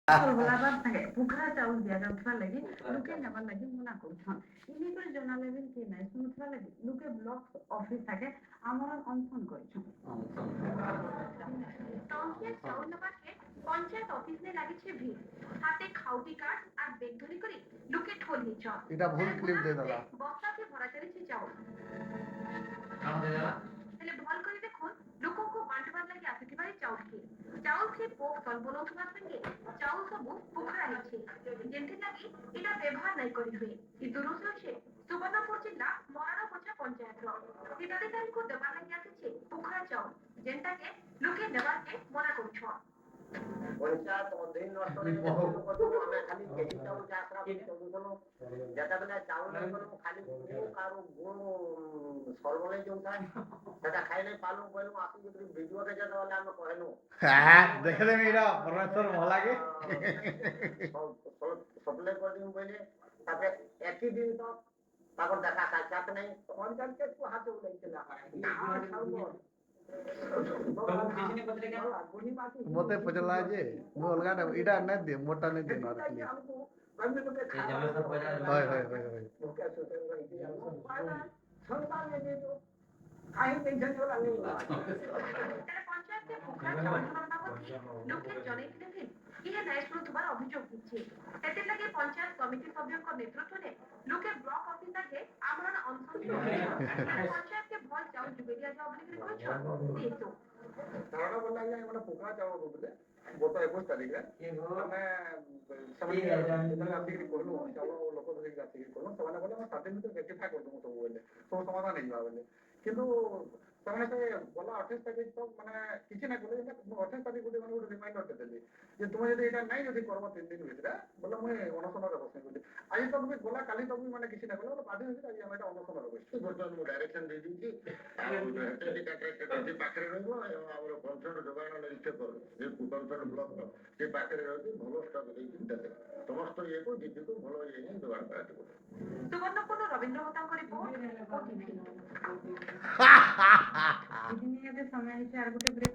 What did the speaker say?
ଭୋଲାବାଦ ସାଙ୍ଗେ ପୁଖରା ଚାଉଳ ଦିଆଯାଉଥିବା ଲାଗି ଲୋକେ ନେବାର ଲାଗି ମନା କରୁଛନ୍। ଇନିକରି ଜଣାଲେବେନ କି ନାଇଁ ଶୁଣୁଥିବା ଲାଗି ଲୋକେ ବ୍ଲକ ଅଫିସ ସାଙ୍ଗେ ଆମର ଅନଶନ କରିଛନ୍। ଟଙ୍କିଆ ଚାଉଳ ନେବାକେ পঞ্চায়েত অফিসে লাগিছে ভিড়। হাতে খাউটি কার্ড আর বেগ ধরি করে লোকে ঠোল নিছন। এটা ভুল ক্লিপ দে দাদা। বস্তাতে ভরা চালিছে চাউল। ହେଲେ ଭଲ କରି ଦେଖୁନ୍ ଲୋକଙ୍କୁ ବାଣ୍ଟବାର ଲାଗି ଆସିଥିବାରେ ଚାଉଳ ଖେ ପୋକ ତଲ ବନଉଥିବା ସାଙ୍ଗେ ଚାଉଳ ସବୁ ପୋଖରା ହେଇଛି। ଯେନ୍ଥିଲାଗି ଏଟା ବ୍ୟବହାର ନାଇଁ କରି ହୁଏ। ଇ ଦୁରୁସ ଅଛି ସୁବର୍ଣ୍ଣପୁର ଜିଲ୍ଲା ମରାଣପୋଛା ପଞ୍ଚାୟତର ହିତାଧିକାରୀଙ୍କୁ ଦେବାର ଲାଗି ଆସିଛି ପୋଖରା ଚାଉଳ ଯେନ୍ଟାକେ ଲୋକେ ନେବାକେ ମନା କରୁଛନ୍। ପଞ୍ଚାୟତ ଅଧୀନ ଆମେ ଖାଲି କେହି ଚାଉଳ ଯାତ୍ରା କରି ଚଲୁଥିଲୁ ଯେତେବେଳେ ଚାଉଳ ନେଇଗଲୁ ଖାଲି କାହାର ଗୁଣ ସର୍ବଲେ ଯୋଉଥାଏ ସେଟା ଖାଇଲେ ପାଲୁ କହିଲୁ ଆସିକି ଭିଡ଼ିଓରେ ଯେତେବେଳେ ଆମେ କହିଲୁ দেখে এরা পরমেশ্বর ভালাগে ସପ୍ଲାଏ କରିଦେବୁ କହିଲେ ତାପରେ একই দিন তো ତାଙ୍କର দেখা ସାକ୍ଷାତ ନାହିଁ ପଞ୍ଚାୟତକୁ ହାତ ଉଠେଇଥିଲା মতে পচলা যে মু অলগাটা এটা না দে মোটা না দে না ক্লিপ হয় হয় হয় হয় পঞ্চায়েতে পোখরা চাউল বাবদে লোকে জଣାଇଥିଲେ ଇହେ ନାଇଁ ଶୁଣୁଥିବାର ଅଭିଯୋଗ ହେଇଛି। ସେଥିଲାଗି ପଞ୍ଚାୟତ କମିଟି ସଭ୍ୟଙ୍କ ନେତୃତ୍ୱରେ ଲୋକେ ବ୍ଲକ ଅଫିସ ଆଗେ ଆମରଣ ଅନଶନ ପଞ୍ଚାୟତକେ ଭଲ ଚାଉଳ ଯୋଗାଇ ଦିଆଯାଉ ବୋଲି କହିଛନ୍। ଧାରଣା ବନା ଆଜ୍ଞା ମାନେ ପୋଖରା ଚାଉଳ କହୁଥିଲେ ଗତ 21 ତାରିଖରେ ଆମେ ସେମାନେ ଯେତେବେଳେ ଆସିକିରି କଲୁ ଚାଉଳ ଲୋକ ଧରିକି ଆସିକିରି କଲୁ ସେମାନେ କହିଲେ ଆମେ 7 ଦିନ ଭିତରେ ରେକ୍ଟିଫାଏ କରିଦେବୁ ସବୁ ବୋଇଲେ ସବୁ ସମାଧାନ ହେଇଯିବା ବୋଇଲେ କିନ୍ତୁ ସେମାନେ ସେ ଗଲା 28 ତାରିଖ ତ ମାନେ କିଛି ନା କଲେ 28 ତାରିଖ ଗୋଟେ ମାନେ ଗୋଟେ ରିମାଇଣ୍ଡରଟେ ଦେଲି ଯେ ତୁମେ ଯଦି ଏଇଟା ନାଇଁ ଯଦି କରବ 3 ଦିନ ଭିତରେ ବୋଲେ ମୁଇଁ ଅନଶନରେ ବସିବି ବୋଲି ଆଜି ତକ ବି ଗଲା କାଲି ତକ ବି ମାନେ କିଛି ନା କଲେ ବାଧ୍ୟ ହେଇକି ଆଜି ଆମେ ଏଇଟା ଅନଶନରେ ବସିଛୁ ବର୍ତ୍ତମାନ ମୁଁ ଡାଇରେକ୍ସନ ଦେଇଦେଇଛି ଆଉ ପାଖରେ ରହିବ ଆମର କନସର୍ନ ଯୋଗାଣ ନିରୀକ୍ଷକ ଯେ କନସର୍ନ ବ୍ଲକ ସେ ପାଖରେ ରହିକି ଭଲ ଷ୍ଟକ୍ ଦେଇକି ଦେବେ ସମସ୍ତ ଇଏକୁ ଜିତିକୁ ଭଲ ଇଏ ହିଁ ଯୋଗାଣ କରାଯିବ। ସୁବର୍ଣ୍ଣପୁର ରବୀନ୍ଦ୍ର ହୋତାଙ୍କ ରିପୋର୍ଟ ଓଟିଭି। ଏବେ ସମୟ ହେଇଛି ଆଉ ଗୋଟେ ବ୍ରେକ୍।